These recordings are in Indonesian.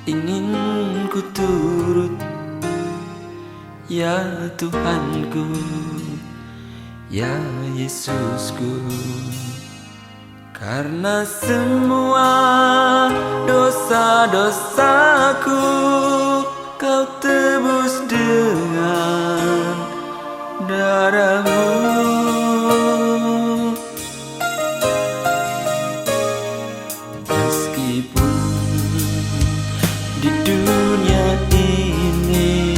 ingin ku turut, ya Tuhanku, ya Yesusku. Karena semua dosa-dosaku Kau tebus dengan darah-Mu. Meskipun di dunia ini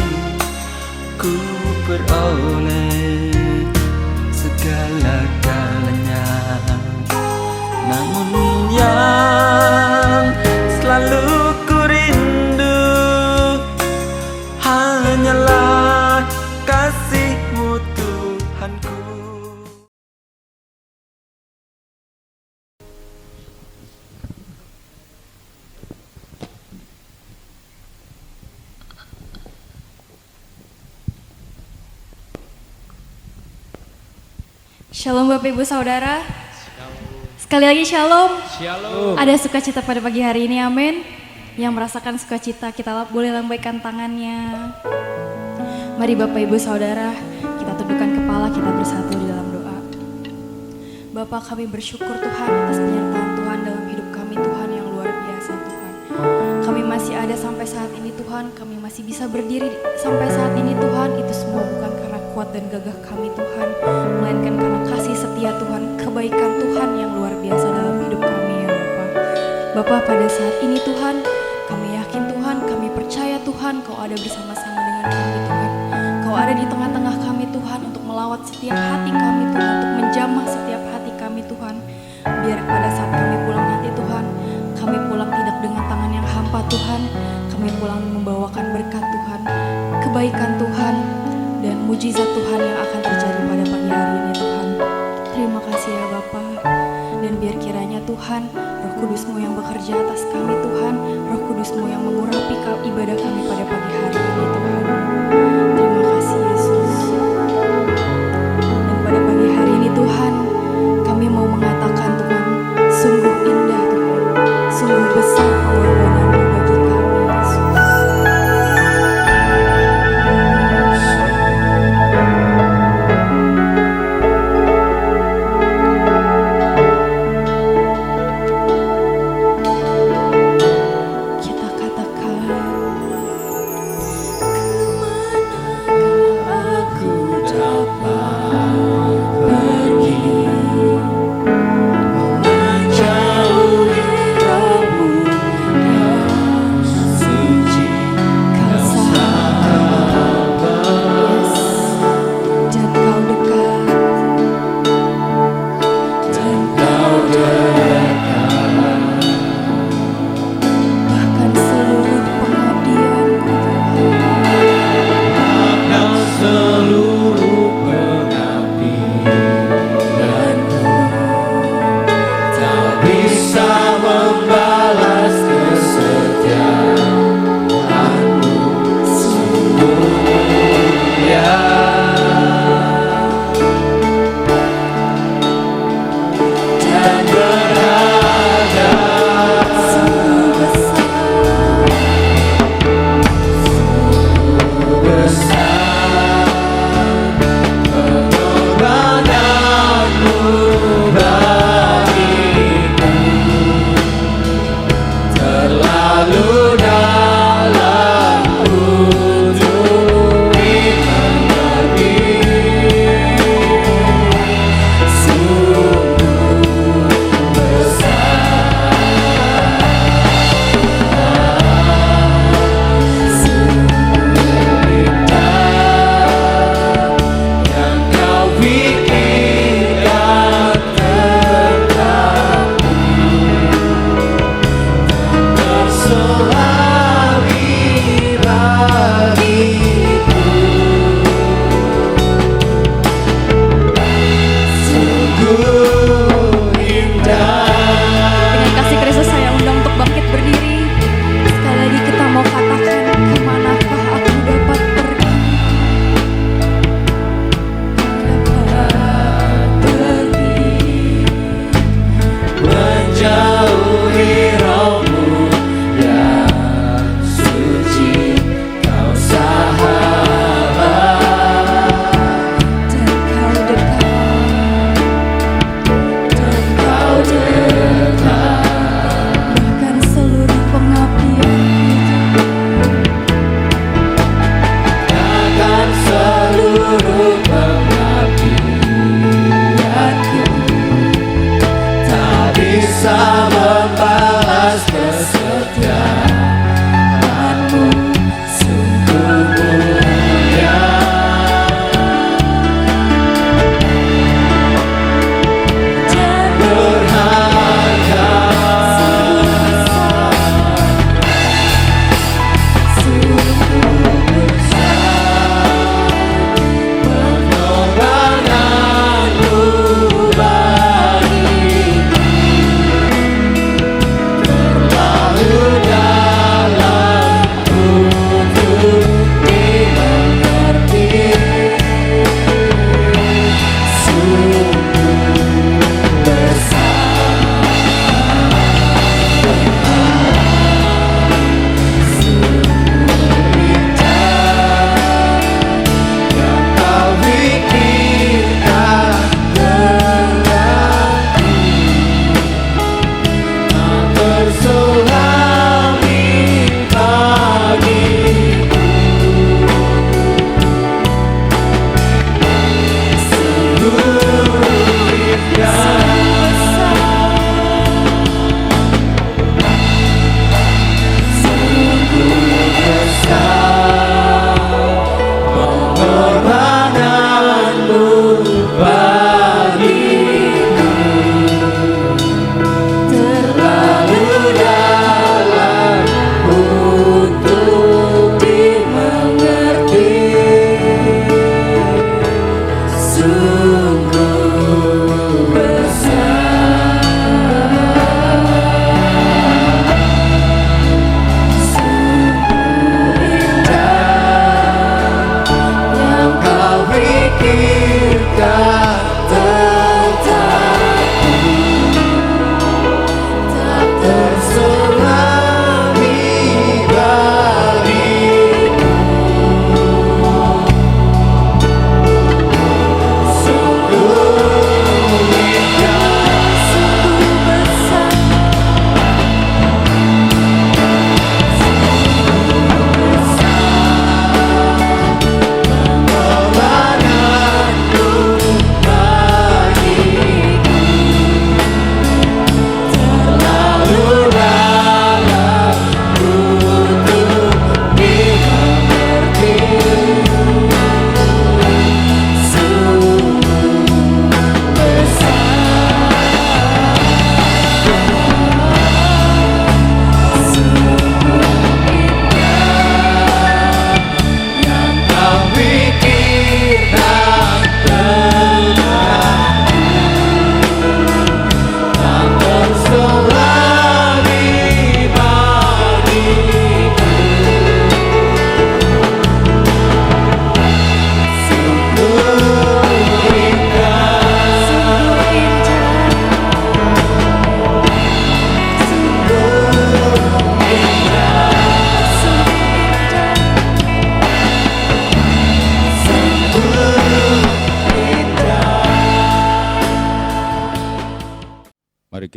ku peroleh segala-galanya, namun yang selalu ku rindu hanyalah kasih-Mu Tuhanku. Shalom Bapak Ibu Saudara. Sekali lagi shalom. Shalom. Ada sukacita pada pagi hari ini, amin. Yang merasakan sukacita kita boleh lambaikan tangannya. Mari Bapak Ibu Saudara, kita tundukkan kepala, kita bersatu di dalam doa. Bapa, kami bersyukur Tuhan atas penyertaan Tuhan dalam hidup kami, Tuhan yang luar biasa Tuhan. Kami masih ada sampai saat ini Tuhan, kami masih bisa berdiri sampai saat ini Tuhan. Itu semua bukan karena kuat dan gagah kami Tuhan, melainkan karena kasih setia Tuhan, kebaikan Tuhan yang luar biasa dalam hidup kami ya Bapa. Bapa, pada saat ini Tuhan, kami yakin Tuhan, kami percaya Tuhan Kau ada bersama-sama dengan kami Tuhan. Kau ada di tengah-tengah kami Tuhan untuk melawat setiap hati kami Tuhan, untuk menjamah setiap hati kami Tuhan. Biar pada saat kami pulang nanti Tuhan, kami pulang tidak dengan tangan yang hampa Tuhan, kami pulang membawakan berkat Tuhan, kebaikan Tuhan, dan mujizat Tuhan yang akan terjadi pada pagi hari ini Tuhan. Terima kasih ya Bapa. Dan biar kiranya Tuhan, Roh Kudus-Mu yang bekerja atas kami Tuhan, Roh Kudus-Mu yang mengurapi ibadah kami pada pagi hari ini Tuhan. Terima kasih Yesus. Dan pada pagi hari ini Tuhan, kami mau mengatakan Tuhan, sungguh indah Tuhan, sungguh besar pengorbanan-Mu bagi kami Yesus. Kita katakan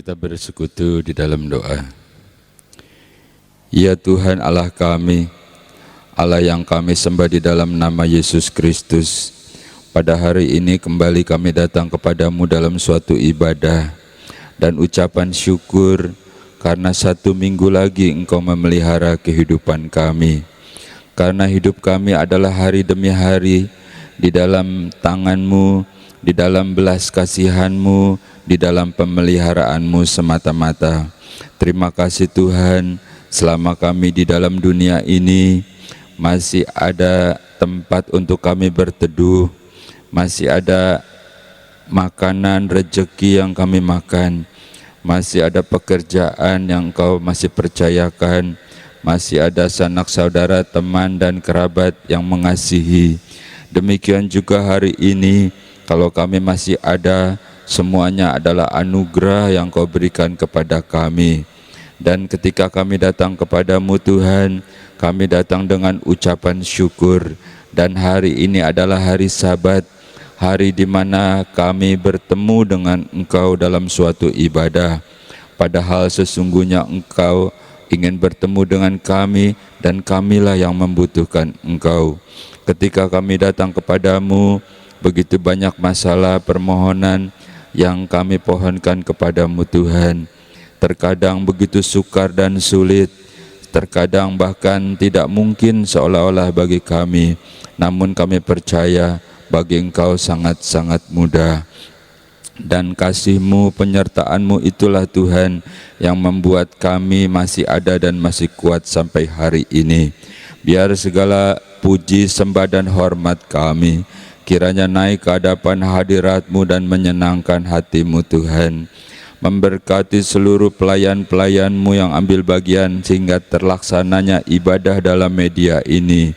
kita bersekutu di dalam doa. Ya Tuhan Allah kami, Allah yang kami sembah di dalam nama Yesus Kristus, pada hari ini kembali kami datang kepadamu dalam suatu ibadah dan ucapan syukur karena 1 minggu lagi Engkau memelihara kehidupan kami. Karena hidup kami adalah hari demi hari di dalam tangan-Mu, di dalam belas kasihan-Mu, di dalam pemeliharaanmu semata-mata. Terima kasih Tuhan, selama kami di dalam dunia ini masih ada tempat untuk kami berteduh, masih ada makanan, rezeki yang kami makan, masih ada pekerjaan yang Engkau masih percayakan, masih ada sanak saudara, teman dan kerabat yang mengasihi. Demikian juga hari ini, kalau kami masih ada, semuanya adalah anugerah yang Kau berikan kepada kami. Dan ketika kami datang kepadamu Tuhan, kami datang dengan ucapan syukur. Dan hari ini adalah hari Sabat, hari di mana kami bertemu dengan Engkau dalam suatu ibadah. Padahal sesungguhnya Engkau ingin bertemu dengan kami, dan kamilah yang membutuhkan Engkau. Ketika kami datang kepadamu, begitu banyak masalah, permohonan yang kami pohonkan kepadamu Tuhan. Terkadang begitu sukar dan sulit, terkadang bahkan tidak mungkin seolah-olah bagi kami, namun kami percaya bagi Engkau sangat-sangat mudah. Dan kasih-Mu, penyertaan-Mu itulah Tuhan yang membuat kami masih ada dan masih kuat sampai hari ini. Biar segala puji, sembah dan hormat kami kiranya naik ke hadapan hadirat-Mu dan menyenangkan hati-Mu Tuhan. Memberkati seluruh pelayan-pelayan-Mu yang ambil bagian sehingga terlaksananya ibadah dalam media ini.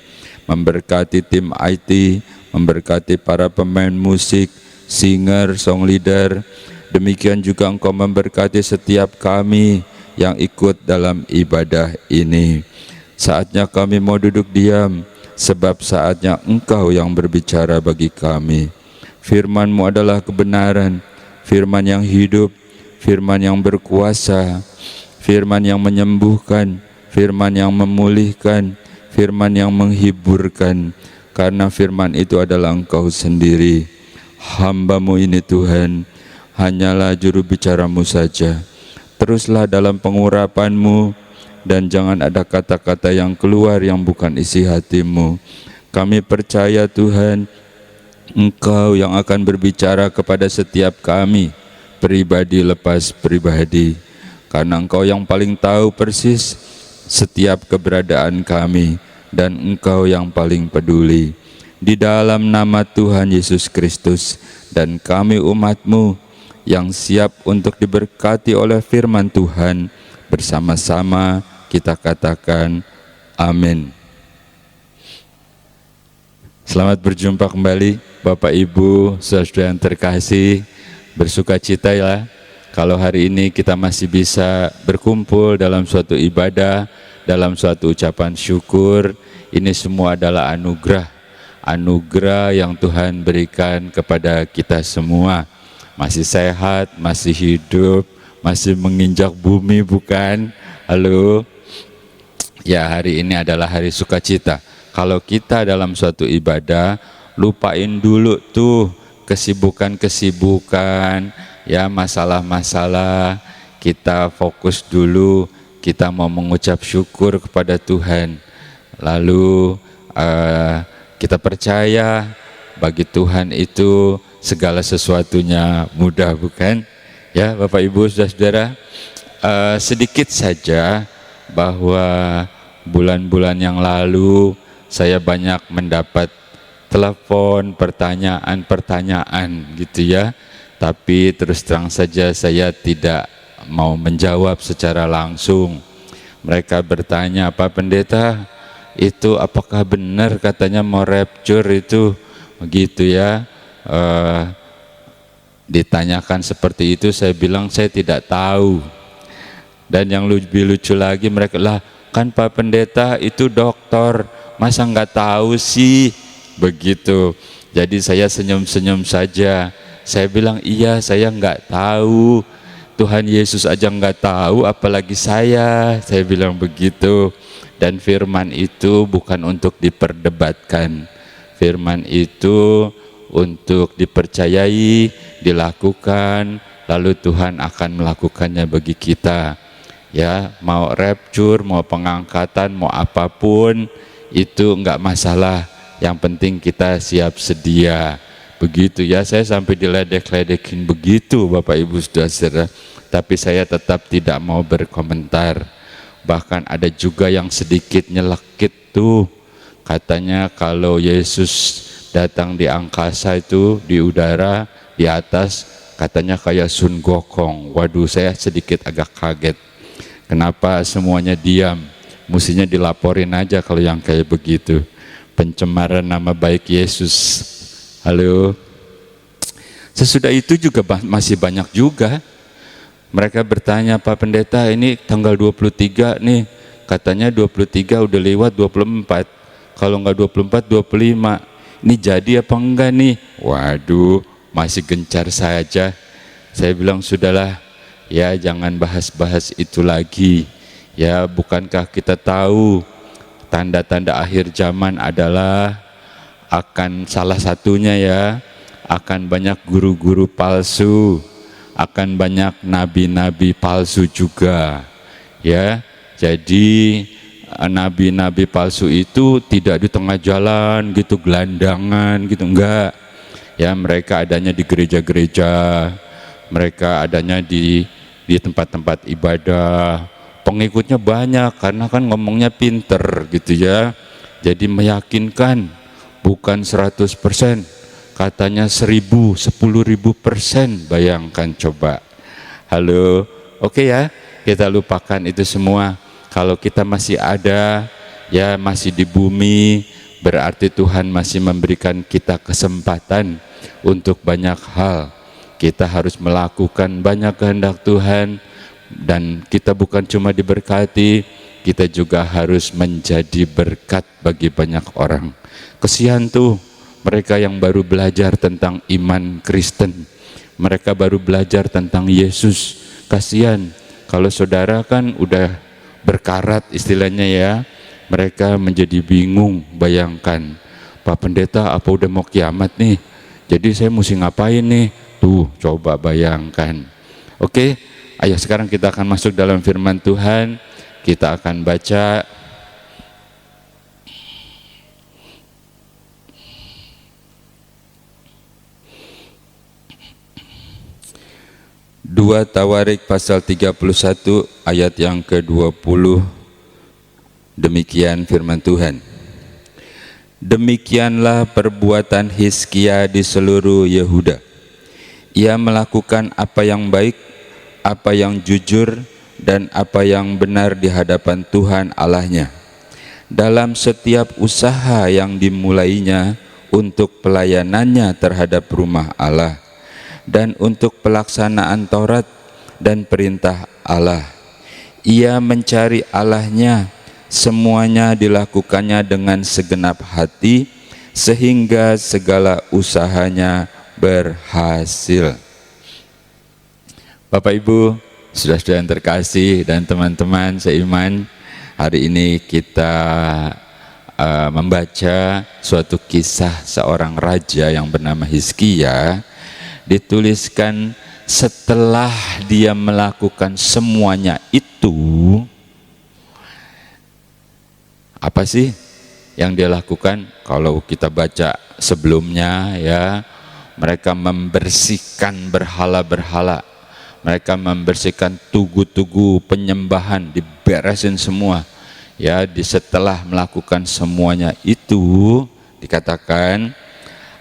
Memberkati tim IT, memberkati para pemain musik, singer, song leader. Demikian juga Engkau memberkati setiap kami yang ikut dalam ibadah ini. Saatnya kami mau duduk diam, sebab saatnya Engkau yang berbicara bagi kami. Firman-Mu adalah kebenaran, firman yang hidup, firman yang berkuasa, firman yang menyembuhkan, firman yang memulihkan, firman yang menghiburkan. Karena firman itu adalah Engkau sendiri. Hamba-Mu ini Tuhan, hanyalah juru bicara-Mu saja. Teruslah dalam pengurapan-Mu, dan jangan ada kata-kata yang keluar yang bukan isi hati-Mu. Kami percaya Tuhan, Engkau yang akan berbicara kepada setiap kami, pribadi lepas pribadi. Karena Engkau yang paling tahu persis setiap keberadaan kami, dan Engkau yang paling peduli. Di dalam nama Tuhan Yesus Kristus, dan kami umat-Mu yang siap untuk diberkati oleh firman Tuhan, bersama-sama kita katakan amin. Selamat berjumpa kembali Bapak Ibu, saudara yang terkasih. Bersukacita ya kalau hari ini kita masih bisa berkumpul dalam suatu ibadah, dalam suatu ucapan syukur. Ini semua adalah anugerah yang Tuhan berikan kepada kita semua. Masih sehat, masih hidup, masih menginjak bumi, bukan? Halo. Ya, hari ini adalah hari sukacita. Kalau kita dalam suatu ibadah, lupain dulu tuh kesibukan-kesibukan, ya masalah-masalah. Kita fokus dulu, kita mau mengucap syukur kepada Tuhan. Lalu kita percaya bagi Tuhan itu segala sesuatunya mudah, bukan? Ya, Bapak Ibu, saudara-saudara, sedikit saja bahwa bulan-bulan yang lalu saya banyak mendapat telepon, pertanyaan-pertanyaan gitu ya. Tapi terus terang saja saya tidak mau menjawab secara langsung. Mereka bertanya, Pak Pendeta, itu apakah benar katanya mau rapture itu? Begitu ya. Ditanyakan seperti itu, saya bilang saya tidak tahu. Dan yang lebih lucu lagi, mereka lah, kan Pak Pendeta itu dokter, masa nggak tahu sih? Begitu. Jadi saya senyum-senyum saja. Saya bilang iya, saya nggak tahu. Tuhan Yesus aja nggak tahu, apalagi saya bilang begitu. Dan firman itu bukan untuk diperdebatkan, firman itu untuk dipercayai, dilakukan, lalu Tuhan akan melakukannya bagi kita. Ya, mau rapture, mau pengangkatan, mau apapun itu enggak masalah. Yang penting kita siap sedia. Begitu ya, saya sampai diledek-ledekin begitu Bapak Ibu Saudara. Tapi saya tetap tidak mau berkomentar. Bahkan ada juga yang sedikit nyelekit tuh. Katanya kalau Yesus datang di angkasa itu, di udara, di atas, katanya kayak Sun Gokong. Waduh, saya sedikit agak kaget. Kenapa semuanya diam? Mestinya dilaporin aja kalau yang kayak begitu. Pencemaran nama baik Yesus. Halo. Sesudah itu juga masih banyak juga. Mereka bertanya, Pak Pendeta, ini tanggal 23 nih. Katanya 23 udah lewat 24. Kalau enggak 24, 25. Ini jadi apa enggak nih? Waduh, masih gencar saja. Saya bilang, sudahlah. Ya, jangan bahas-bahas itu lagi. Ya, bukankah kita tahu tanda-tanda akhir zaman adalah akan salah satunya ya, akan banyak guru-guru palsu, akan banyak nabi-nabi palsu juga. Ya, jadi nabi-nabi palsu itu tidak di tengah jalan gitu, gelandangan gitu, enggak. Ya, mereka adanya di gereja-gereja, mereka adanya di tempat-tempat ibadah, pengikutnya banyak karena kan ngomongnya pinter gitu ya, jadi meyakinkan, bukan 100%, katanya 1000, 10.000%, bayangkan coba. Halo, oke ya, kita lupakan itu semua. Kalau kita masih ada, ya masih di bumi, berarti Tuhan masih memberikan kita kesempatan untuk banyak hal. Kita harus melakukan banyak kehendak Tuhan, dan kita bukan cuma diberkati, kita juga harus menjadi berkat bagi banyak orang. Kesian tuh mereka yang baru belajar tentang iman Kristen, mereka baru belajar tentang Yesus. Kasian kalau saudara kan udah berkarat istilahnya ya, mereka menjadi bingung. Bayangkan, Pak Pendeta, apa udah mau kiamat nih? Jadi saya mesti ngapain nih? Tuh, coba bayangkan. Oke, ayo sekarang kita akan masuk dalam firman Tuhan. Kita akan baca Dua Tawarik pasal 31 ayat yang ke-20. Demikian firman Tuhan. Demikianlah perbuatan Hizkia di seluruh Yehuda. Ia melakukan apa yang baik, apa yang jujur, dan apa yang benar di hadapan Tuhan Allahnya. Dalam setiap usaha yang dimulainya untuk pelayanannya terhadap rumah Allah, dan untuk pelaksanaan Taurat dan perintah Allah. Ia mencari Allahnya, semuanya dilakukannya dengan segenap hati, sehingga segala usahanya berhasil. Bapak Ibu, saudara-saudara yang terkasih dan teman-teman seiman, hari ini kita membaca suatu kisah seorang raja yang bernama Hizkia. Dituliskan setelah dia melakukan semuanya itu, apa sih yang dia lakukan? Kalau kita baca sebelumnya ya, mereka membersihkan berhala-berhala, mereka membersihkan tugu-tugu penyembahan, diberesin semua. Ya, setelah melakukan semuanya itu, dikatakan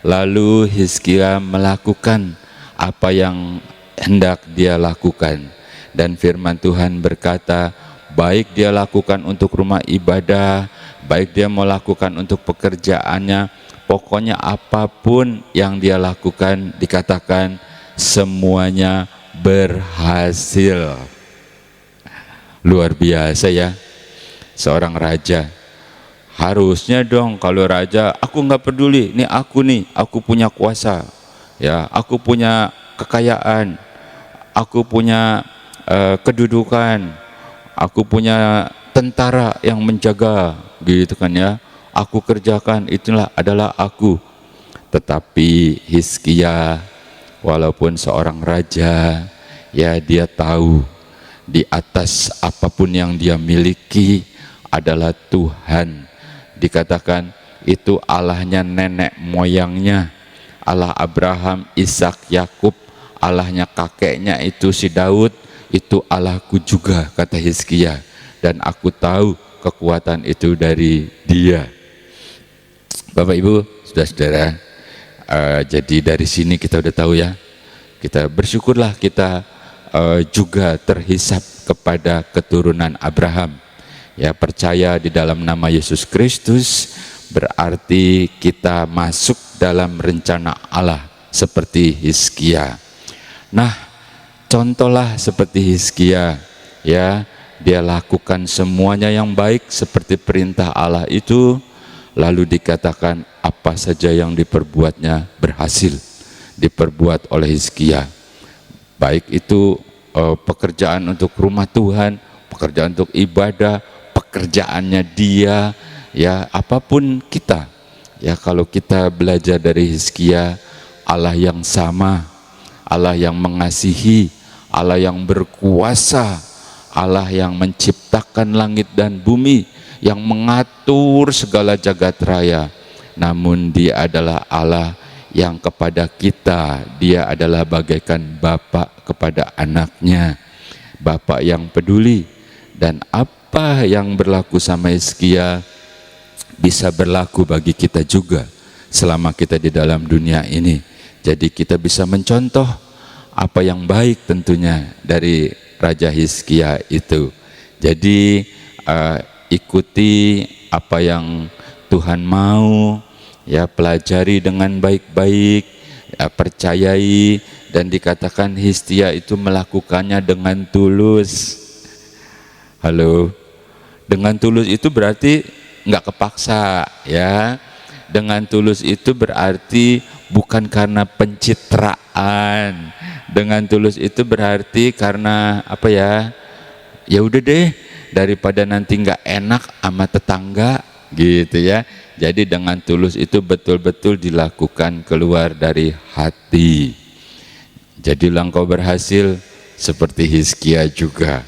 lalu Hizkia melakukan apa yang hendak dia lakukan. Dan firman Tuhan berkata, baik dia lakukan untuk rumah ibadah, baik dia mau lakukan untuk pekerjaannya, pokoknya apapun yang dia lakukan, dikatakan semuanya berhasil. Luar biasa ya, seorang raja. Harusnya dong kalau raja, aku nggak peduli, ini aku punya kuasa, ya, aku punya kekayaan, aku punya kedudukan, aku punya tentara yang menjaga, gitu kan ya. Aku kerjakan, itulah adalah aku. Tetapi Hizkia walaupun seorang raja, ya dia tahu di atas apapun yang dia miliki adalah Tuhan. Dikatakan itu Allahnya nenek moyangnya, Allah Abraham, Ishak, Yakub, Allahnya kakeknya itu si Daud, itu Allahku juga, kata Hizkia. Dan aku tahu kekuatan itu dari Dia. Bapak Ibu, saudara-saudara, jadi dari sini kita udah tahu ya, kita bersyukurlah kita juga terhisap kepada keturunan Abraham. Ya, percaya di dalam nama Yesus Kristus berarti kita masuk dalam rencana Allah seperti Hizkia. Nah, contohlah seperti Hizkia, ya, dia lakukan semuanya yang baik seperti perintah Allah itu, lalu dikatakan apa saja yang diperbuatnya berhasil diperbuat oleh Hizkia. Baik itu pekerjaan untuk rumah Tuhan, pekerjaan untuk ibadah, pekerjaannya dia, ya apapun kita. Ya kalau kita belajar dari Hizkia, Allah yang sama, Allah yang mengasihi, Allah yang berkuasa, Allah yang menciptakan langit dan bumi, yang mengatur segala jagat raya. Namun Dia adalah Allah yang kepada kita, Dia adalah bagaikan Bapa kepada anaknya, Bapa yang peduli. Dan apa yang berlaku sama Hizkia bisa berlaku bagi kita juga selama kita di dalam dunia ini. Jadi kita bisa mencontoh apa yang baik tentunya dari Raja Hizkia itu. Jadi ikuti apa yang Tuhan mau, ya pelajari dengan baik-baik, ya, percayai, dan dikatakan Hizkia itu melakukannya dengan tulus. Halo, dengan tulus itu berarti nggak kepaksa, ya. Dengan tulus itu berarti bukan karena pencitraan. Dengan tulus itu berarti karena apa ya? Ya udah deh, daripada nanti nggak enak sama tetangga, gitu ya. Jadi dengan tulus itu betul-betul dilakukan keluar dari hati. Jadilah engkau berhasil seperti Hizkia juga.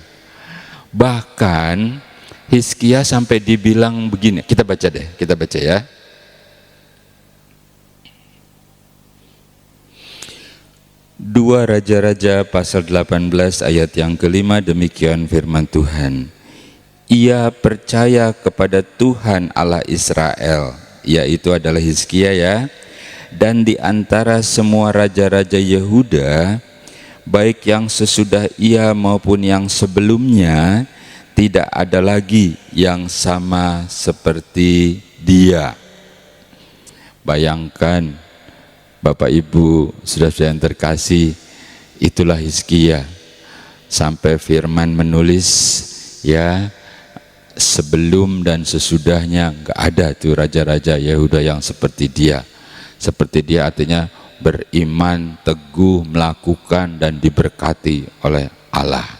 Bahkan Hizkia sampai dibilang begini, kita baca deh, kita baca ya. Dua Raja-Raja pasal 18 ayat yang kelima, demikian firman Tuhan. Ia percaya kepada Tuhan Allah Israel, yaitu adalah Hizkia ya. Dan di antara semua raja-raja Yehuda, baik yang sesudah ia maupun yang sebelumnya, tidak ada lagi yang sama seperti dia. Bayangkan Bapak Ibu, saudara-saudara yang terkasih, itulah Hizkia. Sampai firman menulis, ya, sebelum dan sesudahnya nggak ada tuh raja-raja Yehuda yang seperti dia. Seperti dia artinya beriman, teguh, melakukan dan diberkati oleh Allah.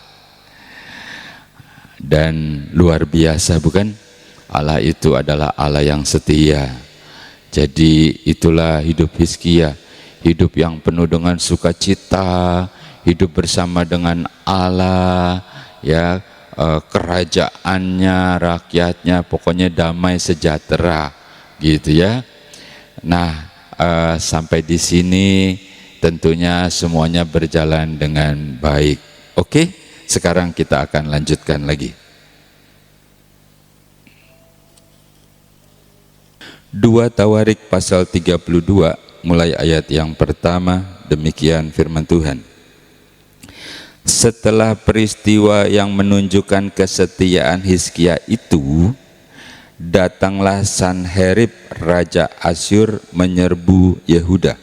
Dan luar biasa bukan? Allah itu adalah Allah yang setia. Jadi itulah hidup Hizkia, hidup yang penuh dengan sukacita, hidup bersama dengan Allah, ya, kerajaannya, rakyatnya, pokoknya damai sejahtera, gitu ya. Nah, sampai di sini tentunya semuanya berjalan dengan baik. Oke, sekarang kita akan lanjutkan lagi. 2 Tawarik pasal 32 mulai ayat yang pertama, demikian firman Tuhan. Setelah peristiwa yang menunjukkan kesetiaan Hizkia itu, datanglah Sanherib Raja Asyur menyerbu Yehuda.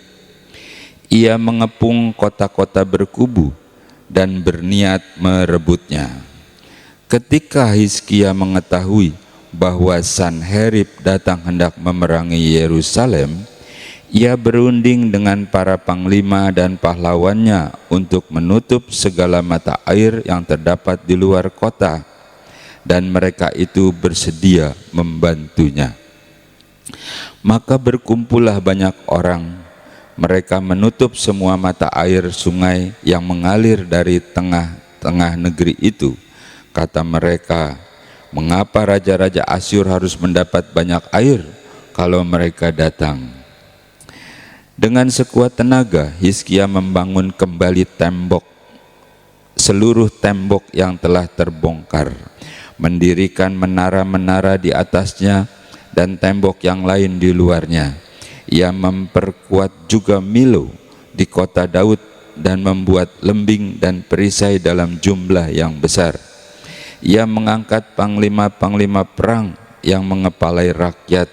Ia mengepung kota-kota berkubu dan berniat merebutnya. Ketika Hizkia mengetahui bahwa Sanherib datang hendak memerangi Yerusalem, Ia berunding dengan para panglima dan pahlawannya untuk menutup segala mata air yang terdapat di luar kota, dan mereka itu bersedia membantunya. Maka berkumpullah banyak orang. Mereka menutup semua mata air sungai yang mengalir dari tengah-tengah negeri itu. Kata mereka, "Mengapa raja-raja Asyur harus mendapat banyak air kalau mereka datang?" Dengan sekuat tenaga, Hizkia membangun kembali seluruh tembok yang telah terbongkar, mendirikan menara-menara di atasnya dan tembok yang lain di luarnya. Ia memperkuat juga Milo di kota Daud dan membuat lembing dan perisai dalam jumlah yang besar. Ia mengangkat panglima-panglima perang yang mengepalai rakyat,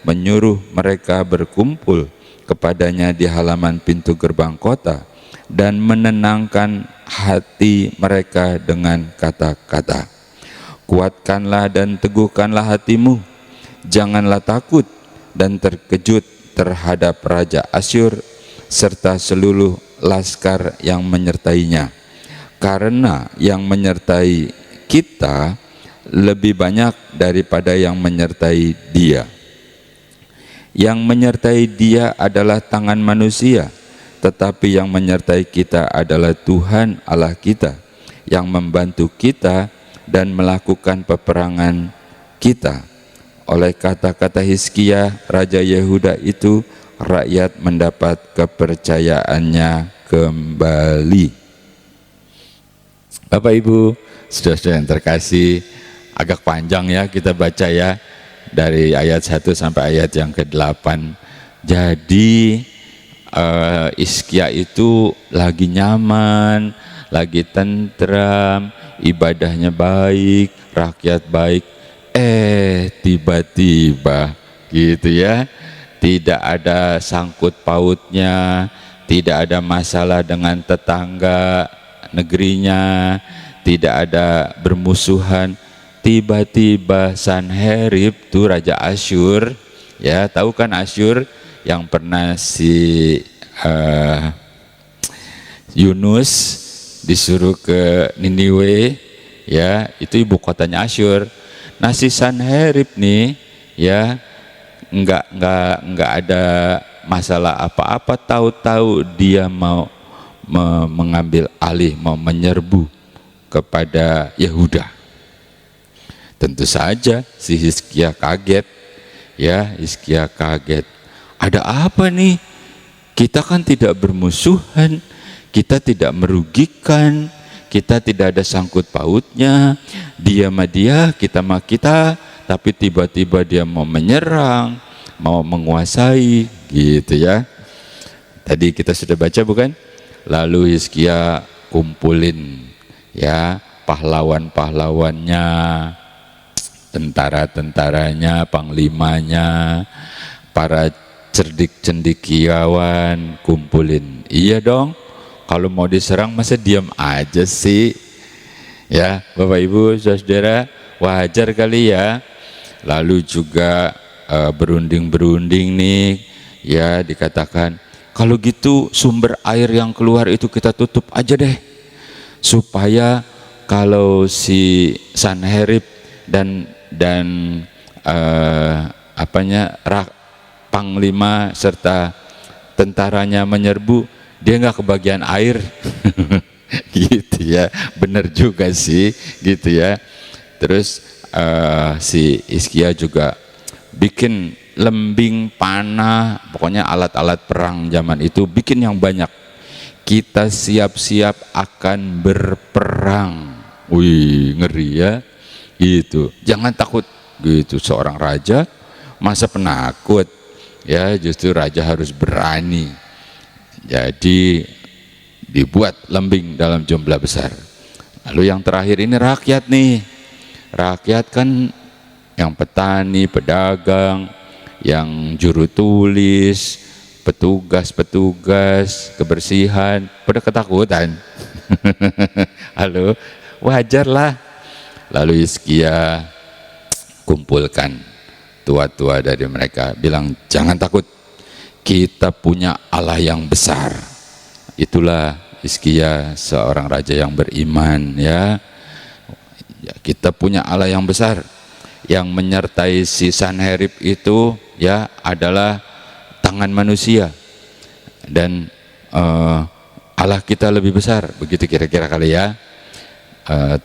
menyuruh mereka berkumpul kepadanya di halaman pintu gerbang kota dan menenangkan hati mereka dengan kata-kata, "Kuatkanlah dan teguhkanlah hatimu, janganlah takut dan terkejut terhadap Raja Asyur serta seluruh laskar yang menyertainya, karena yang menyertai kita lebih banyak daripada yang menyertai dia. Yang menyertai dia adalah tangan manusia, tetapi yang menyertai kita adalah Tuhan Allah kita, yang membantu kita dan melakukan peperangan kita." Oleh kata-kata Hizkia, Raja Yehuda itu, rakyat mendapat kepercayaannya kembali. Bapak Ibu, saudara-saudara yang terkasih, agak panjang ya kita baca ya, dari ayat 1 sampai ayat yang ke-8. Jadi Hizkia itu lagi nyaman, lagi tentram, ibadahnya baik, rakyat baik. Tiba-tiba gitu ya, tidak ada sangkut pautnya, tidak ada masalah dengan tetangga negerinya, tidak ada bermusuhan. Tiba-tiba Sanherib tuh Raja Asyur, ya tahu kan Asyur yang pernah si Yunus disuruh ke Niniwe, ya itu ibu kotanya Asyur. Nah si Sanherib nih, ya nggak ada masalah apa-apa, tahu-tahu dia mau mengambil alih, mau menyerbu kepada Yehuda. Tentu saja si Hizkia kaget, ya Hizkia kaget. Ada apa nih? Kita kan tidak bermusuhan, kita tidak merugikan, kita tidak ada sangkut pautnya, dia sama dia, kita sama kita, tapi tiba-tiba dia mau menyerang, mau menguasai, gitu ya. Tadi kita sudah baca bukan? Lalu Hizkia kumpulin ya pahlawan-pahlawannya, tentara-tentaranya, panglimanya, para cerdik cendekiawan, kumpulin. Iya dong, kalau mau diserang masa diam aja sih? Ya, Bapak Ibu, saudara, wajar kali ya. Lalu juga berunding-berunding nih, ya dikatakan, kalau gitu sumber air yang keluar itu kita tutup aja deh, supaya kalau si Sanherib dan panglima serta tentaranya menyerbu, dia nggak kebagian air. Gitu ya, bener juga sih gitu ya. Terus si Hizkia juga bikin lembing, panah, pokoknya alat-alat perang zaman itu bikin yang banyak. Kita siap-siap akan berperang. Wih, ngeri ya. Gitu, jangan takut gitu, seorang raja masa penakut ya, justru raja harus berani. Jadi dibuat lembing dalam jumlah besar. Lalu yang terakhir ini rakyat nih, rakyat kan yang petani, pedagang, yang juru tulis, petugas kebersihan, pada ketakutan. Halo, wajar lah. Lalu Hizkia kumpulkan tua-tua dari mereka, bilang jangan takut, kita punya Allah yang besar. Itulah Hizkia, seorang raja yang beriman, ya. Kita punya Allah yang besar. Yang menyertai si Sanherib itu ya adalah tangan manusia, dan Allah kita lebih besar, begitu kira-kira kali ya.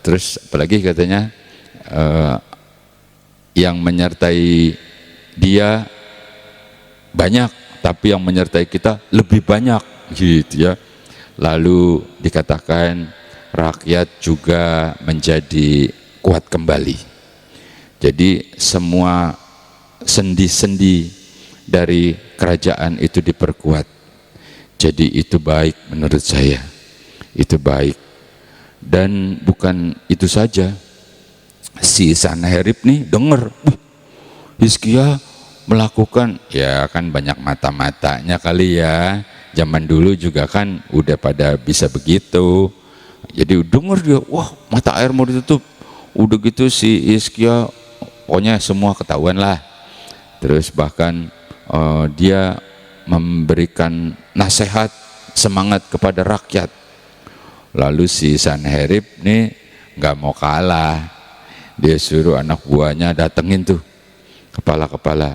Terus apalagi katanya, yang menyertai dia banyak, tapi yang menyertai kita lebih banyak, gitu ya. Lalu dikatakan rakyat juga menjadi kuat kembali. Jadi semua sendi-sendi dari kerajaan itu diperkuat. Jadi itu baik menurut saya. Itu baik. Dan bukan itu saja. Si Sanherib nih denger, Hizkia melakukan, ya kan banyak mata-matanya kali ya. Zaman dulu juga kan udah pada bisa begitu. Jadi denger dia, wah mata air mau ditutup. Udah gitu si Hizkia pokoknya semua ketahuan lah. Terus bahkan dia memberikan nasihat semangat kepada rakyat. Lalu si Sanherib nih nggak mau kalah. Dia suruh anak buahnya datengin tuh kepala-kepala.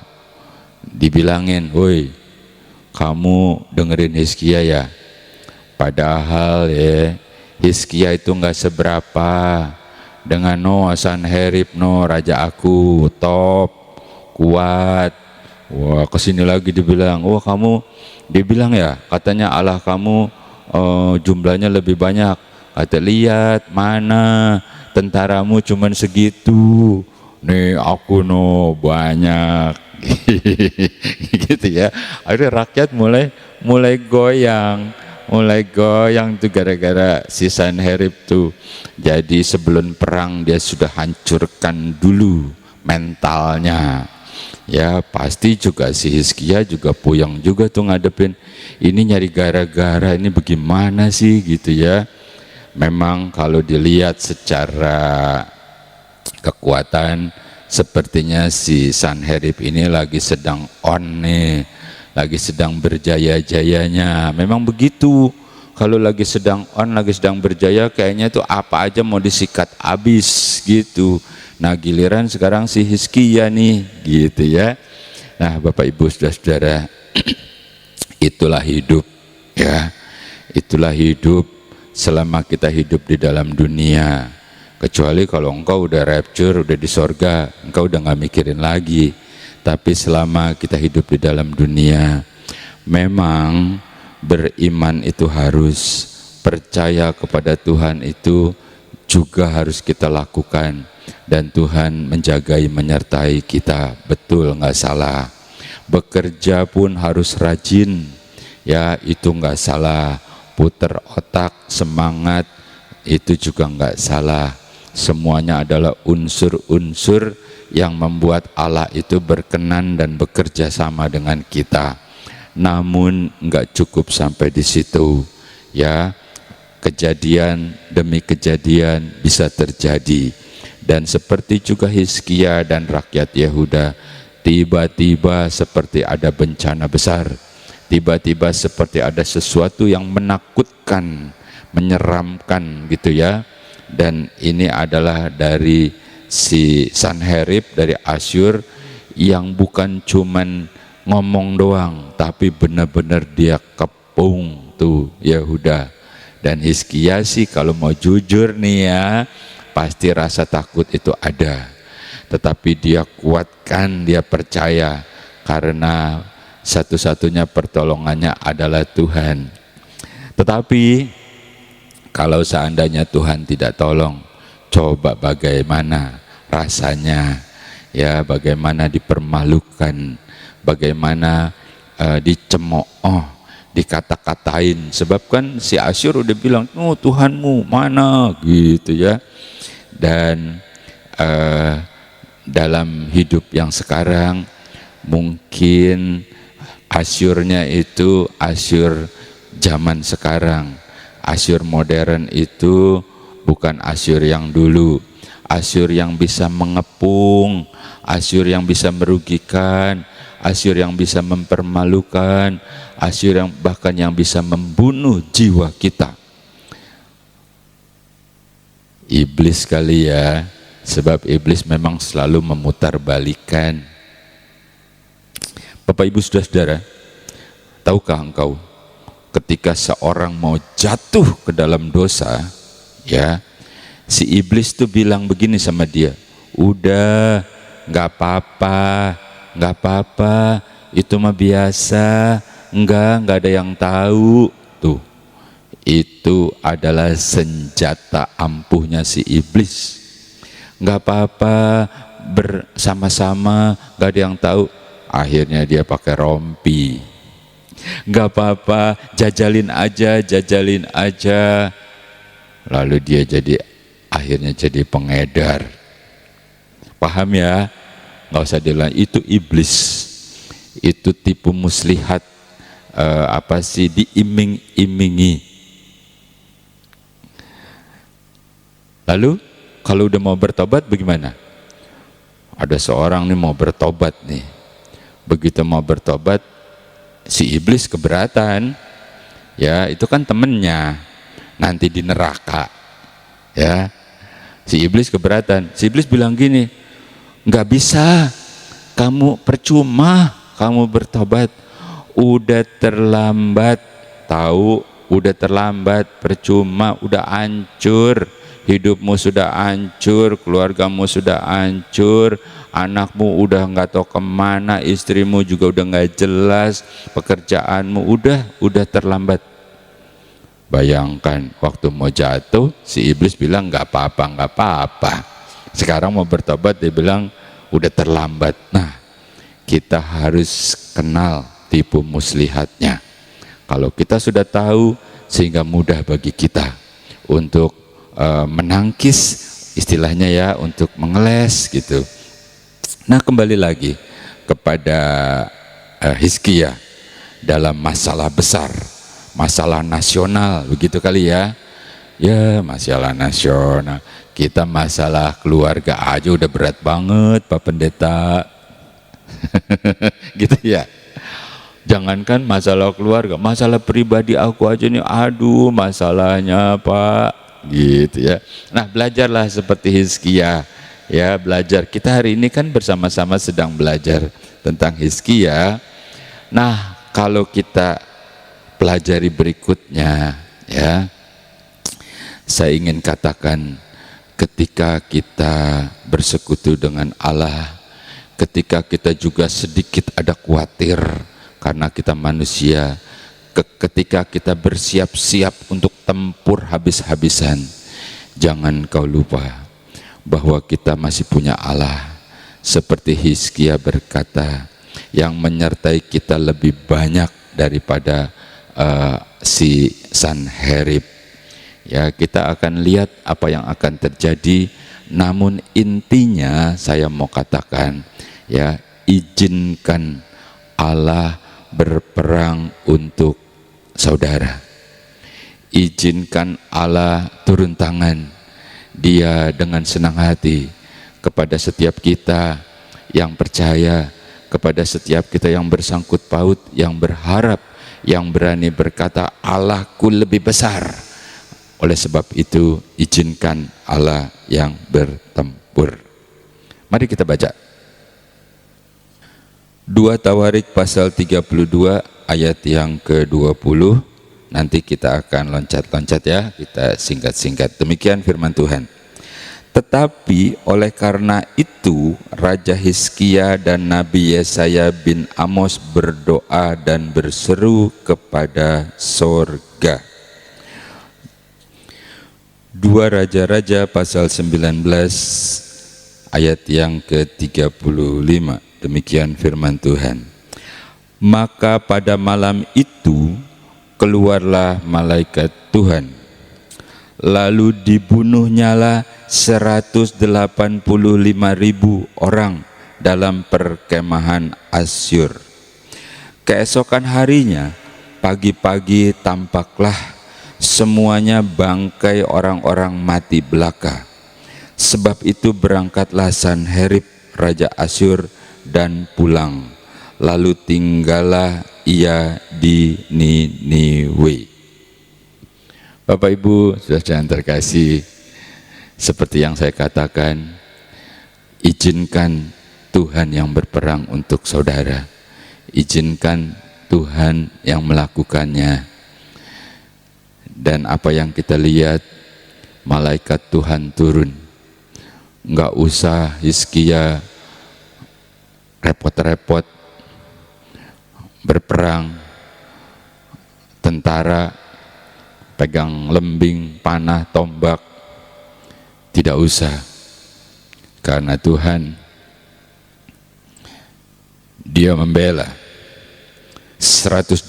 Dibilangin, woi kamu dengerin Hizkia ya. Padahal ya Hizkia itu nggak seberapa dengan Sanherib raja aku top kuat. Wah kesini lagi dibilang, wah kamu, dibilang ya katanya Allah kamu jumlahnya lebih banyak. Kata lihat mana tentaramu cuman segitu, nih aku banyak. Gitu ya. Akhirnya rakyat mulai goyang tuh gara-gara si Sanherib tuh. Jadi sebelum perang dia sudah hancurkan dulu mentalnya. Ya pasti juga si Hizkia juga puyeng juga tuh ngadepin ini, nyari gara-gara ini bagaimana sih gitu ya. Memang kalau dilihat secara kekuatan sepertinya si Sanherib ini lagi sedang lagi sedang berjaya-jayanya. Memang begitu, kalau lagi sedang lagi sedang berjaya kayaknya tuh apa aja mau disikat habis gitu. Nah giliran sekarang si Hizkia nih gitu ya. Nah Bapak Ibu Saudara-saudara, itulah hidup ya. Itulah hidup selama kita hidup di dalam dunia. Kecuali kalau engkau udah rapture, udah di sorga, engkau udah gak mikirin lagi. Tapi selama kita hidup di dalam dunia, memang beriman itu harus, percaya kepada Tuhan itu juga harus kita lakukan. Dan Tuhan menjagai, menyertai kita, betul gak salah. Bekerja pun harus rajin, ya itu gak salah. Puter otak, semangat, itu juga gak salah. Semuanya adalah unsur-unsur yang membuat Allah itu berkenan dan bekerja sama dengan kita. Namun enggak cukup sampai di situ, ya. Kejadian demi kejadian bisa terjadi, dan seperti juga Hizkia dan rakyat Yehuda, tiba-tiba seperti ada bencana besar, tiba-tiba seperti ada sesuatu yang menakutkan, menyeramkan gitu ya. Dan ini adalah dari si Sanherib dari Asyur, yang bukan cuman ngomong doang, tapi benar-benar dia kepung tuh Yehuda. Dan Hizkia sih kalau mau jujur nih ya, pasti rasa takut itu ada, tetapi dia kuatkan, dia percaya, karena satu-satunya pertolongannya adalah Tuhan. Tetapi kalau seandainya Tuhan tidak tolong, coba bagaimana rasanya, ya bagaimana dipermalukan, bagaimana dicemooh, dikata-katain. Sebab kan si Asyur udah bilang, oh Tuhanmu mana gitu ya. Dan dalam hidup yang sekarang mungkin Asyurnya itu Asyur zaman sekarang. Asyur modern itu bukan Asyur yang dulu. Asyur yang bisa mengepung, Asyur yang bisa merugikan, Asyur yang bisa mempermalukan, asyur yang bahkan yang bisa membunuh jiwa kita. Iblis kali ya, sebab iblis memang selalu memutarbalikan. Bapak Ibu Saudara-saudara, tahukah engkau ketika seorang mau jatuh ke dalam dosa, ya, si iblis tuh bilang begini sama dia, udah, nggak apa-apa, itu mah biasa, nggak ada yang tahu. Tuh, itu adalah senjata ampuhnya si iblis. Nggak apa-apa, bersama-sama, nggak ada yang tahu. Akhirnya dia pakai rompi. Nggak apa-apa, jajalin aja. Lalu dia akhirnya jadi pengedar. Paham ya? Nggak usah diulang, itu iblis. Itu tipu muslihat, diiming-imingi. Lalu kalau udah mau bertobat bagaimana? Ada seorang nih mau bertobat nih. Begitu mau bertobat, si iblis keberatan. Ya, itu kan temennya. Nanti di neraka. Ya. Si iblis keberatan. Si iblis bilang gini, nggak bisa. Kamu percuma kamu bertobat. Udah terlambat. Tahu, udah terlambat, percuma, udah hancur. Hidupmu sudah hancur, keluargamu sudah hancur, anakmu udah nggak tahu kemana, istrimu juga udah nggak jelas, pekerjaanmu udah terlambat. Bayangkan waktu mau jatuh, si iblis bilang nggak apa-apa. Sekarang mau bertobat dia bilang udah terlambat. Nah, kita harus kenal tipu muslihatnya. Kalau kita sudah tahu, sehingga mudah bagi kita untuk menangkis, istilahnya ya, untuk mengeles gitu. Nah, kembali lagi kepada Hizkia dalam masalah besar, masalah nasional, begitu kali ya. Ya, masalah nasional. Kita masalah keluarga aja udah berat banget, Pak Pendeta. Gitu ya. Jangankan masalah keluarga, masalah pribadi aku aja nih, aduh masalahnya Pak. Gitu ya. Nah, belajarlah seperti Hizkia, ya, belajar. Kita hari ini kan bersama-sama sedang belajar tentang Hizkia. Nah, kalau kita pelajari berikutnya, ya, saya ingin katakan, ketika kita bersekutu dengan Allah, ketika kita juga sedikit ada khawatir karena kita manusia, ketika kita bersiap-siap untuk tempur habis-habisan, jangan kau lupa bahwa kita masih punya Allah. Seperti Hizkia berkata, yang menyertai kita lebih banyak daripada si Sanherib. Ya, kita akan lihat apa yang akan terjadi. Namun intinya saya mau katakan, ya, izinkan Allah berperang untuk saudara. Izinkan Allah turun tangan. Dia dengan senang hati kepada setiap kita yang percaya, kepada setiap kita yang bersangkut paut, yang berharap, yang berani berkata Allahku lebih besar. Oleh sebab itu, izinkan Allah yang bertempur. Mari kita baca 2 Tawarik pasal 32 ayat yang ke-20. Nanti kita akan loncat-loncat ya, kita singkat-singkat. Demikian firman Tuhan. Tetapi oleh karena itu Raja Hizkia dan Nabi Yesaya bin Amos berdoa dan berseru kepada sorga. 2 Raja-Raja pasal 19 ayat yang ke-35. Demikian firman Tuhan. Maka pada malam itu keluarlah malaikat Tuhan, lalu dibunuhnyalah 185.000 orang dalam perkemahan Asyur. Keesokan harinya pagi-pagi tampaklah semuanya bangkai orang-orang mati belaka. Sebab itu berangkatlah Sanherib Raja Asyur dan pulang. lalu tinggallah ia di Niniwe. Bapak Ibu, saudara yang terkasih, seperti yang saya katakan, izinkan Tuhan yang berperang untuk saudara. Izinkan Tuhan yang melakukannya. Dan apa yang kita lihat, malaikat Tuhan turun. Enggak usah Hizkia repot-repot berperang, tentara pegang lembing, panah, tombak. Tidak usah, karena Tuhan, Dia membela 185.000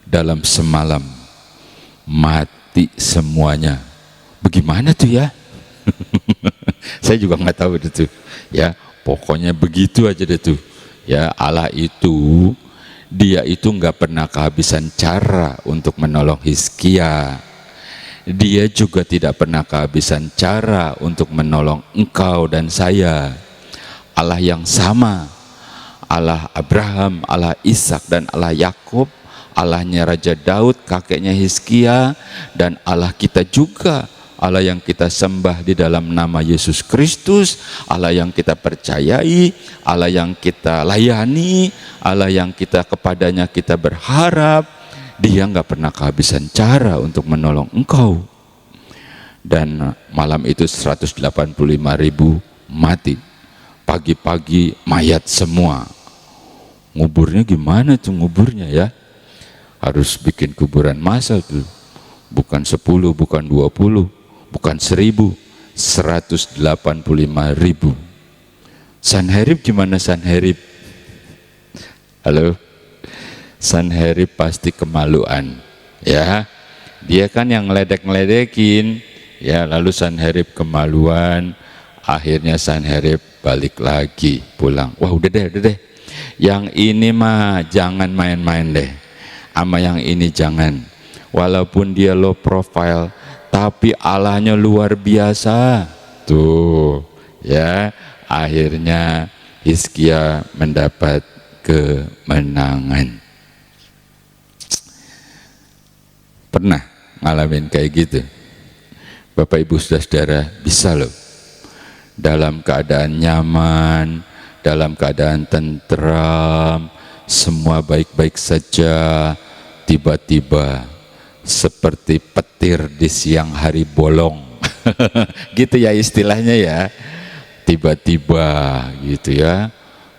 dalam semalam, mati semuanya. Bagaimana tuh ya? Saya juga nggak tahu itu ya, pokoknya begitu aja deh tuh ya. Allah itu, Dia itu nggak pernah kehabisan cara untuk menolong Hizkia. Dia juga tidak pernah kehabisan cara untuk menolong engkau dan saya. Allah yang sama, Allah Abraham, Allah Ishak dan Allah Yakub, Allahnya Raja Daud, kakeknya Hizkia, dan Allah kita juga, Allah yang kita sembah di dalam nama Yesus Kristus, Allah yang kita percayai, Allah yang kita layani, Allah yang kita kepadanya kita berharap. Dia nggak pernah kehabisan cara untuk menolong engkau. Dan malam itu 185.000 mati. Pagi-pagi mayat semua. Nguburnya gimana tuh nguburnya ya? Harus bikin kuburan massal tuh. Bukan 10, bukan 20, bukan 1.000, 185.000. Sanherib gimana Sanherib? Halo? Sanherib pasti kemaluan, ya. Dia kan yang ngeledek-ngeledekin, ya. Lalu Sanherib kemaluan, akhirnya Sanherib balik lagi pulang. Wah udah deh. Yang ini mah jangan main-main deh. Sama yang ini jangan. Walaupun dia low profile, tapi Allahnya luar biasa. Tuh, ya. Akhirnya Hizkia mendapat kemenangan. Pernah ngalamin kayak gitu? Bapak Ibu saudara-saudara, bisa loh. Dalam keadaan nyaman, dalam keadaan tentram, semua baik-baik saja, tiba-tiba seperti petir di siang hari bolong. Gitu ya istilahnya ya. Tiba-tiba gitu ya.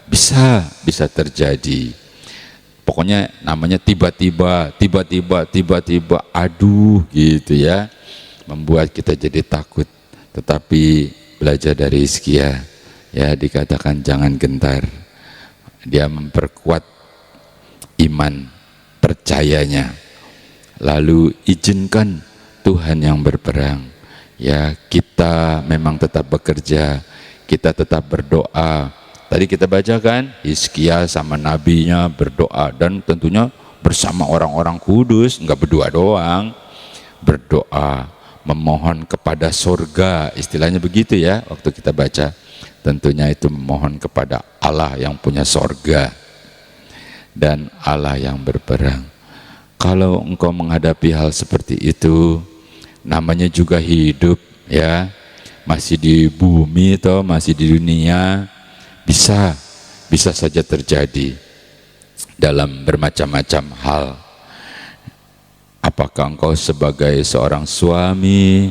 Bisa terjadi. Pokoknya namanya tiba-tiba, aduh gitu ya. Membuat kita jadi takut. Tetapi belajar dari Hizkia, ya dikatakan jangan gentar. Dia memperkuat iman percayanya. Lalu izinkan Tuhan yang berperang. Ya, kita memang tetap bekerja, kita tetap berdoa. Tadi kita baca kan, Hizkia sama nabinya berdoa, dan tentunya bersama orang-orang kudus, enggak berdua doang, berdoa, memohon kepada surga, istilahnya begitu ya, waktu kita baca. Tentunya itu memohon kepada Allah yang punya surga dan Allah yang berperang. Kalau engkau menghadapi hal seperti itu, namanya juga hidup ya, masih di bumi atau masih di dunia, bisa saja terjadi dalam bermacam-macam hal. Apakah engkau sebagai seorang suami,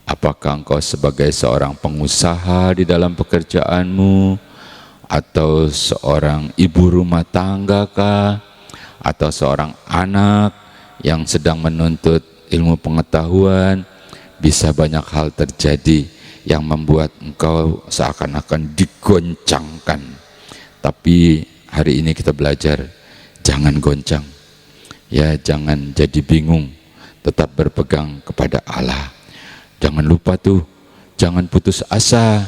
apakah engkau sebagai seorang pengusaha di dalam pekerjaanmu, atau seorang ibu rumah tangga kah, atau seorang anak yang sedang menuntut ilmu pengetahuan, bisa banyak hal terjadi yang membuat engkau seakan-akan digoncangkan. Tapi hari ini kita belajar, jangan goncang. Ya, jangan jadi bingung, tetap berpegang kepada Allah. Jangan lupa tuh, jangan putus asa.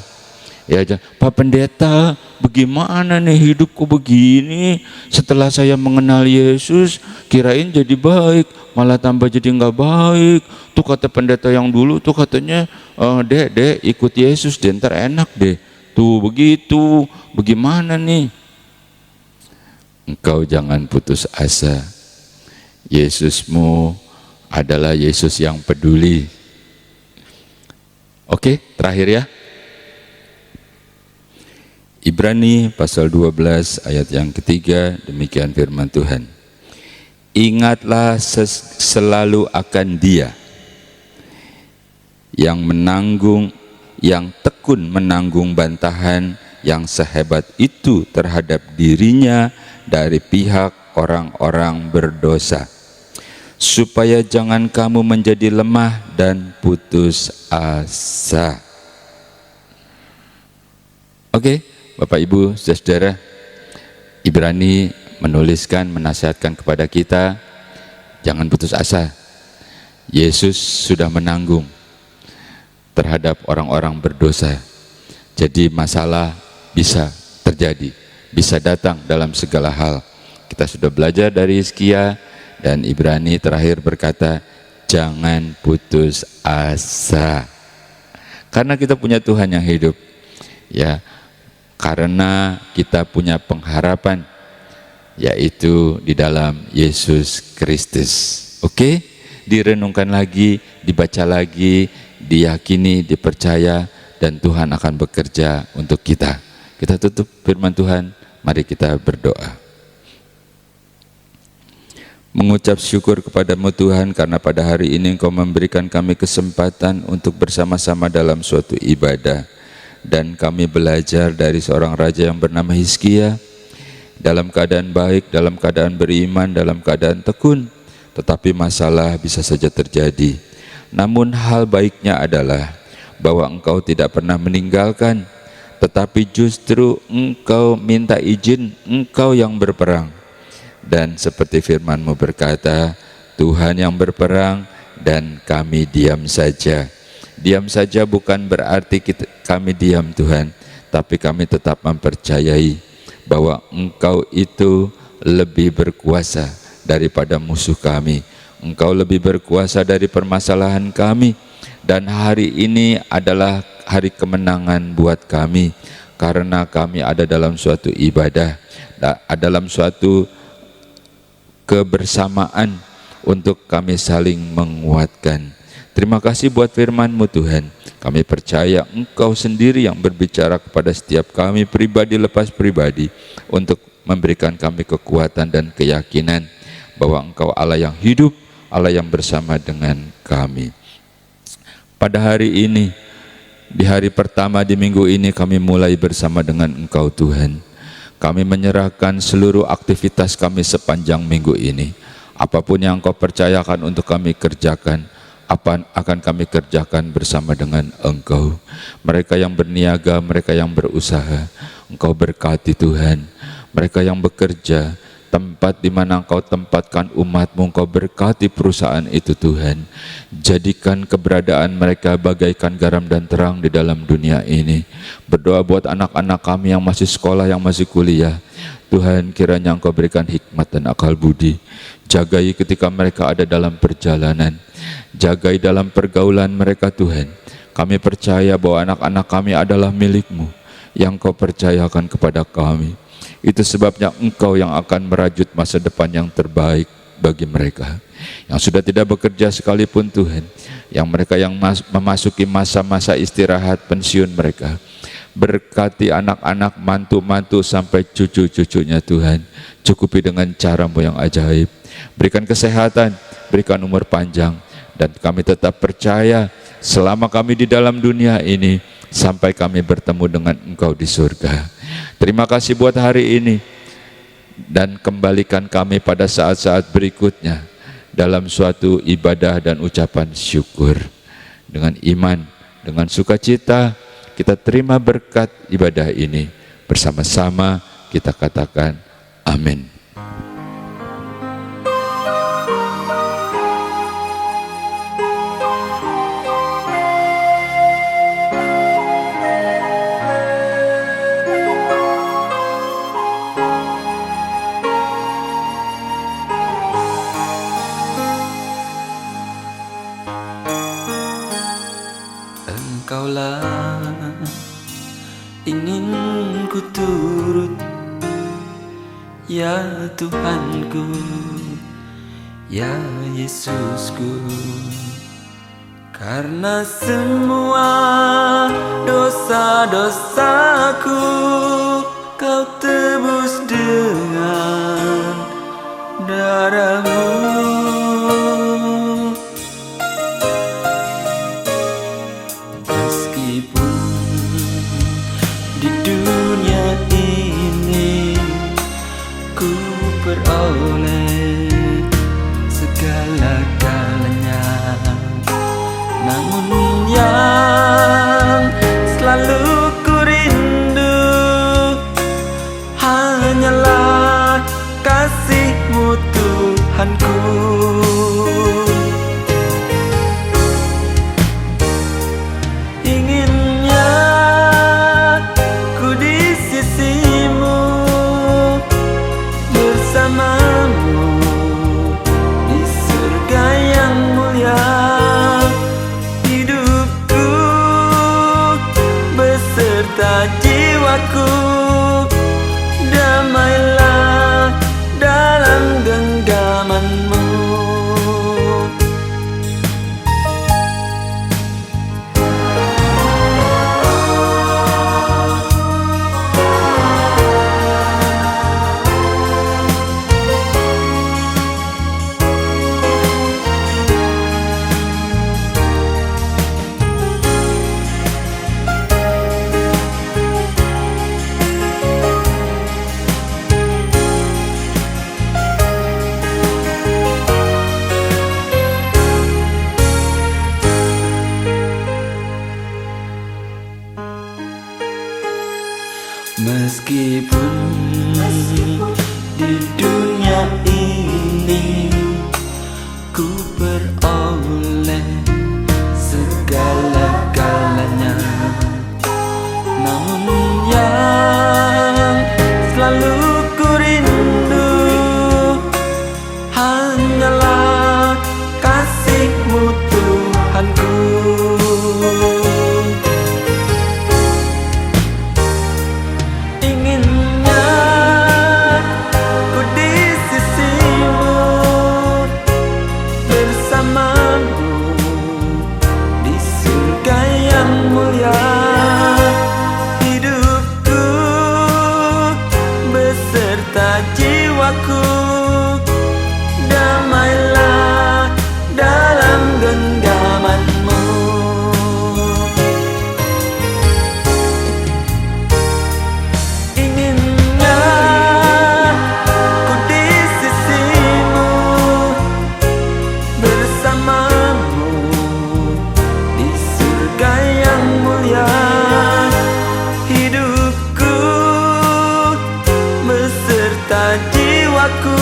Ya, Pak Pendeta, bagaimana nih hidupku begini? Setelah saya mengenal Yesus, kirain jadi baik, malah tambah jadi nggak baik. Tuh kata pendeta yang dulu tuh katanya, dek ikut Yesus deh, ntar enak deh. begitu, bagaimana nih? Engkau jangan putus asa. Yesusmu adalah Yesus yang peduli. Oke, terakhir ya. Ibrani pasal 12 ayat yang ketiga, demikian firman Tuhan. Ingatlah selalu akan Dia yang menanggung, yang tekun menanggung bantahan yang sehebat itu terhadap dirinya dari pihak orang-orang berdosa, supaya jangan kamu menjadi lemah dan putus asa. Oke, Bapak Ibu, saudara, Ibrani menuliskan, menasihatkan kepada kita, jangan putus asa. Yesus sudah menanggung terhadap orang-orang berdosa. Jadi masalah bisa terjadi, bisa datang dalam segala hal. Kita sudah belajar dari Hizkia, dan Ibrani terakhir berkata, jangan putus asa. Karena kita punya Tuhan yang hidup. Ya, karena kita punya pengharapan, yaitu di dalam Yesus Kristus. Oke, direnungkan lagi, dibaca lagi, diyakini, dipercaya, dan Tuhan akan bekerja untuk kita. Kita tutup firman Tuhan, mari kita berdoa. Mengucap syukur kepadamu Tuhan, karena pada hari ini Engkau memberikan kami kesempatan untuk bersama-sama dalam suatu ibadah. Dan kami belajar dari seorang raja yang bernama Hizkia, dalam keadaan baik, dalam keadaan beriman, dalam keadaan tekun, tetapi masalah bisa saja terjadi. Namun hal baiknya adalah bahwa Engkau tidak pernah meninggalkan, tetapi justru Engkau minta izin, Engkau yang berperang. Dan seperti firman-Mu berkata, Tuhan yang berperang dan kami diam saja. Diam saja bukan berarti kami diam Tuhan, tapi kami tetap mempercayai bahwa Engkau itu lebih berkuasa daripada musuh kami. Engkau lebih berkuasa dari permasalahan kami. Dan hari ini adalah hari kemenangan buat kami, karena kami ada dalam suatu ibadah, dalam suatu kebersamaan untuk kami saling menguatkan. Terima kasih buat firman-Mu Tuhan. Kami percaya Engkau sendiri yang berbicara kepada setiap kami pribadi lepas pribadi, untuk memberikan kami kekuatan dan keyakinan bahwa Engkau Allah yang hidup, Allah yang bersama dengan kami. Pada hari ini, di hari pertama di minggu ini, kami mulai bersama dengan Engkau Tuhan. Kami menyerahkan seluruh aktivitas kami sepanjang minggu ini. Apapun yang Engkau percayakan untuk kami kerjakan, apa akan kami kerjakan bersama dengan Engkau. Mereka yang berniaga, mereka yang berusaha, Engkau berkati Tuhan. Mereka yang bekerja, tempat di mana Engkau tempatkan umat-Mu, Engkau berkati perusahaan itu Tuhan. Jadikan keberadaan mereka bagaikan garam dan terang di dalam dunia ini. Berdoa buat anak-anak kami yang masih sekolah, yang masih kuliah. Tuhan, kiranya Engkau berikan hikmat dan akal budi. Jagai ketika mereka ada dalam perjalanan. Jagai dalam pergaulan mereka Tuhan. Kami percaya bahwa anak-anak kami adalah milik-Mu, yang Kau percayakan kepada kami. Itu sebabnya Engkau yang akan merajut masa depan yang terbaik bagi mereka. Yang sudah tidak bekerja sekalipun Tuhan, yang mereka yang memasuki masa-masa istirahat pensiun mereka. Berkati anak-anak, mantu-mantu sampai cucu-cucunya Tuhan. Cukupi dengan cara-Mu yang ajaib. Berikan kesehatan, berikan umur panjang. Dan kami tetap percaya selama kami di dalam dunia ini, sampai kami bertemu dengan Engkau di surga. Terima kasih buat hari ini, dan kembalikan kami pada saat-saat berikutnya dalam suatu ibadah dan ucapan syukur. Dengan iman, dengan sukacita, kita terima berkat ibadah ini. Bersama-sama kita katakan amin. Engkaulah ingin turut, ya Tuhanku, ya Yesusku. Karena semua dosa-dosaku Kau tebus dengan darah-Mu. Meskipun di dunia ini ku peroleh segala-galanya, namun yang selalu ku rindu hanyalah kasih-Mu Tuhanku. Inginnya ku di sisi-Mu, bersama-Mu di surga yang mulia. Hidupku beserta jiwaku damailah dalam genggaman-Mu. Meskipun di dunia ini ku peroleh segala-galanya, namun yang selalu ku rindu hanyalah kasih-Mu Tuhanku. Hidupku beserta jiwaku damailah dalam genggaman-Mu. Inginnya ku di sisi-Mu, bersama-Mu di surga yang mulia. Hidupku beserta jiwaku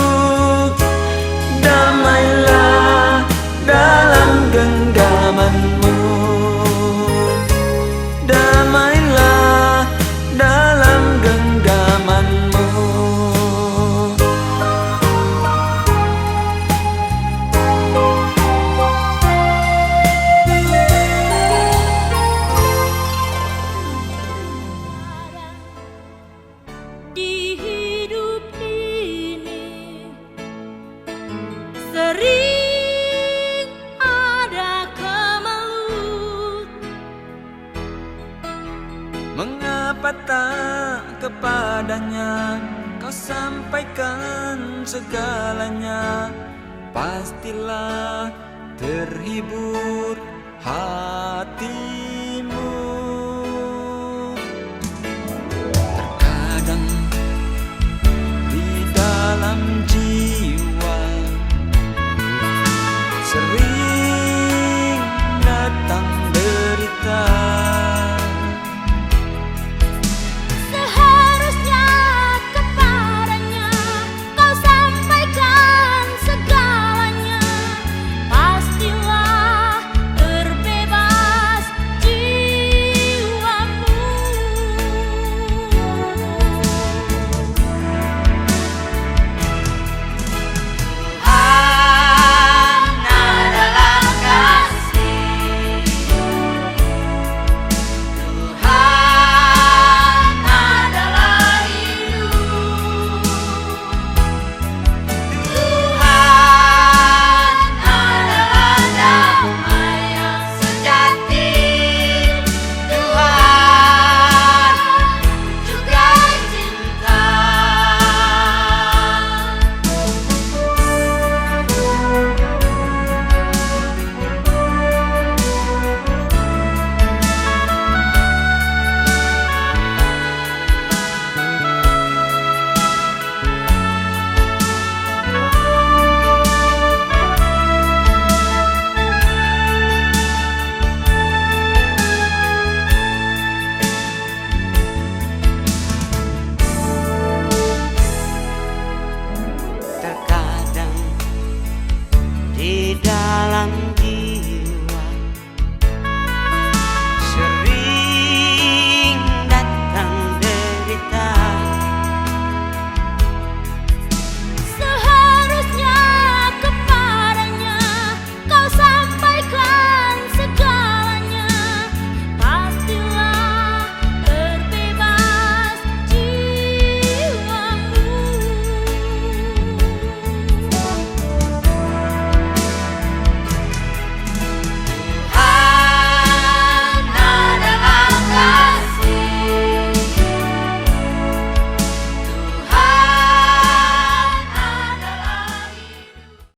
damailah dalam genggaman-Mu. Damailah dalam genggaman-Mu. Di hidup ini sering ada kemaut. Mengapa tak kepadanya Kau sampaikan segalanya? Pastilah terhibur hati